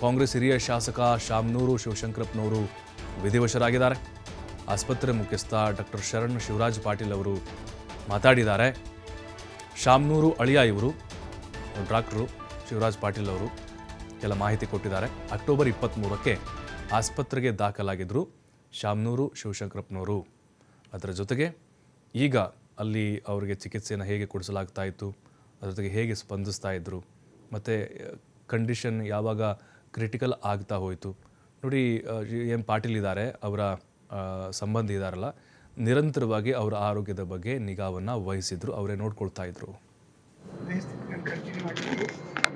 ಕಾಂಗ್ರೆಸ್ ಹಿರಿಯ ಶಾಸಕ ಶಾಮನೂರು ಶಿವಶಂಕರಪ್ಪನವರು ವಿಧಿವಶರಾಗಿದ್ದಾರೆ. ಆಸ್ಪತ್ರೆ ಮುಖ್ಯಸ್ಥ ಡಾಕ್ಟರ್ ಶರಣ್ ಶಿವರಾಜ್ ಪಾಟೀಲ್ ಅವರು ಮಾತಾಡಿದ್ದಾರೆ. ಶಾಮನೂರು ಅಳಿಯ ಇವರು ಡಾಕ್ಟರು ಶಿವರಾಜ್ ಪಾಟೀಲ್ ಅವರು ಕೆಲ ಮಾಹಿತಿ ಕೊಟ್ಟಿದ್ದಾರೆ. ಅಕ್ಟೋಬರ್ 23ಕ್ಕೆ ಆಸ್ಪತ್ರೆಗೆ ದಾಖಲಾಗಿದ್ದರು ಶಾಮನೂರು ಶಿವಶಂಕರಪ್ಪನವರು. ಅದರ ಜೊತೆಗೆ ಈಗ ಅಲ್ಲಿ ಅವರಿಗೆ ಚಿಕಿತ್ಸೆಯನ್ನು ಹೇಗೆ ಕೊಡಿಸಲಾಗ್ತಾ ಇತ್ತು, ಅದರ ಜೊತೆಗೆ ಹೇಗೆ ಸ್ಪಂದಿಸ್ತಾ ಇದ್ದರು, ಮತ್ತು ಕಂಡೀಷನ್ ಯಾವಾಗ ಕ್ರಿಟಿಕಲ್ ಆಗ್ತಾ ಹೋಯಿತು ನೋಡಿ. ಎಂ ಪಾಟೀಲ್ ಇದ್ದಾರೆ, ಅವರ ಸಂಬಂಧಿ ಇದ್ದಾರಲ್ಲ, ನಿರಂತರವಾಗಿ ಅವರ ಆರೋಗ್ಯದ ಬಗ್ಗೆ ನಿಗಾವನ್ನು ವಹಿಸಿದ್ರು, ಅವರೇ ನೋಡ್ಕೊಳ್ತಾ ಇದ್ರು.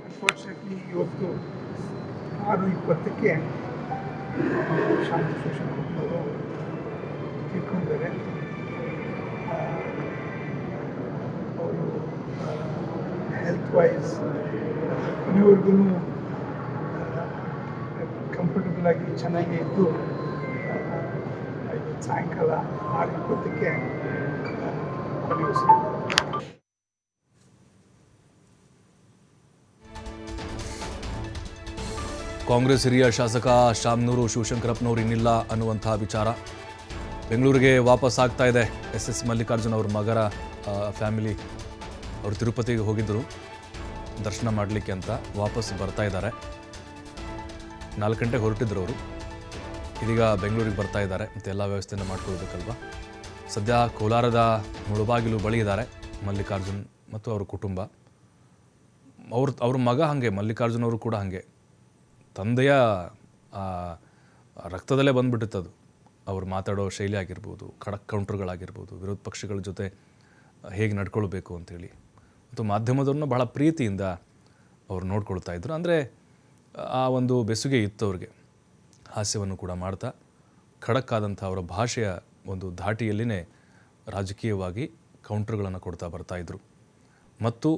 ಅನ್ಫಾರ್ಚುನೇಟ್ಲಿ ಇವತ್ತು 6:20ಕ್ಕೆ ಶಾಂತಿ ಶಿವಶಂಕರಪ್ಪನವರು ತೀರ್ಕೊಂಡಿದ್ದಾರೆ. ಅವರು ಹೆಲ್ತ್ ವೈಸ್ ಕೊನೆವರೆಗೂ ಕಂಫರ್ಟಬಲ್ ಆಗಿ ಚೆನ್ನಾಗಿ ಇದ್ದು ಸಾಯಂಕಾಲ 6:20ಕ್ಕೆ ಕೊನೆಯುಸಿರಿದ್ದಾರೆ. ಕಾಂಗ್ರೆಸ್ ಹಿರಿಯ ಶಾಸಕ ಶಾಮನೂರು ಶಿವಶಂಕರಪ್ಪನವರು ಇನ್ನಿಲ್ಲ ಅನ್ನುವಂಥ ವಿಚಾರ ಬೆಂಗಳೂರಿಗೆ ವಾಪಸ್ ಆಗ್ತಾ ಇದೆ. ಎಸ್ ಮಲ್ಲಿಕಾರ್ಜುನ್ ಅವ್ರ ಮಗರ ಫ್ಯಾಮಿಲಿ ಅವರು ತಿರುಪತಿಗೆ ಹೋಗಿದ್ದರು ದರ್ಶನ ಮಾಡಲಿಕ್ಕೆ ಅಂತ, ವಾಪಸ್ ಬರ್ತಾ ಇದ್ದಾರೆ. 4 ಗಂಟೆಗೆ ಹೊರಟಿದ್ರು ಅವರು, ಇದೀಗ ಬೆಂಗಳೂರಿಗೆ ಬರ್ತಾ ಇದ್ದಾರೆ. ಮತ್ತು ಎಲ್ಲ ವ್ಯವಸ್ಥೆಯನ್ನು ಮಾಡ್ಕೊಳ್ಬೇಕಲ್ವ. ಸದ್ಯ ಕೋಲಾರದ ಮುಳುಬಾಗಿಲು ಬಳಿ ಇದ್ದಾರೆ ಮಲ್ಲಿಕಾರ್ಜುನ್ ಮತ್ತು ಅವರ ಕುಟುಂಬ. ಅವ್ರ ಮಗ ಹಾಗೆ, ಮಲ್ಲಿಕಾರ್ಜುನ್ ಅವರು ಕೂಡ ಹಾಗೆ, ತಂದೆಯ ರಕ್ತದಲ್ಲೇ ಬಂದುಬಿಟ್ಟಿತ್ತದು. ಅವ್ರು ಮಾತಾಡೋ ಶೈಲಿ ಆಗಿರ್ಬೋದು, ಖಡಕ್ ಕೌಂಟ್ರ್ಗಳಾಗಿರ್ಬೋದು, ವಿರೋಧ ಪಕ್ಷಗಳ ಜೊತೆ ಹೇಗೆ ನಡ್ಕೊಳ್ಬೇಕು ಅಂಥೇಳಿ, ಮತ್ತು ಮಾಧ್ಯಮದವ್ರನ್ನ ಬಹಳ ಪ್ರೀತಿಯಿಂದ ಅವ್ರು ನೋಡ್ಕೊಳ್ತಾ ಇದ್ರು. ಅಂದರೆ ಆ ಒಂದು ಬೆಸುಗೆ ಇತ್ತು ಅವ್ರಿಗೆ. ಹಾಸ್ಯವನ್ನು ಕೂಡ ಮಾಡ್ತಾ ಖಡಕ್ ಆದಂಥ ಅವರ ಭಾಷೆಯ ಒಂದು ಧಾಟಿಯಲ್ಲಿನೇ ರಾಜಕೀಯವಾಗಿ ಕೌಂಟ್ರ್ಗಳನ್ನು ಕೊಡ್ತಾ ಬರ್ತಾಯಿದ್ರು. ಮತ್ತು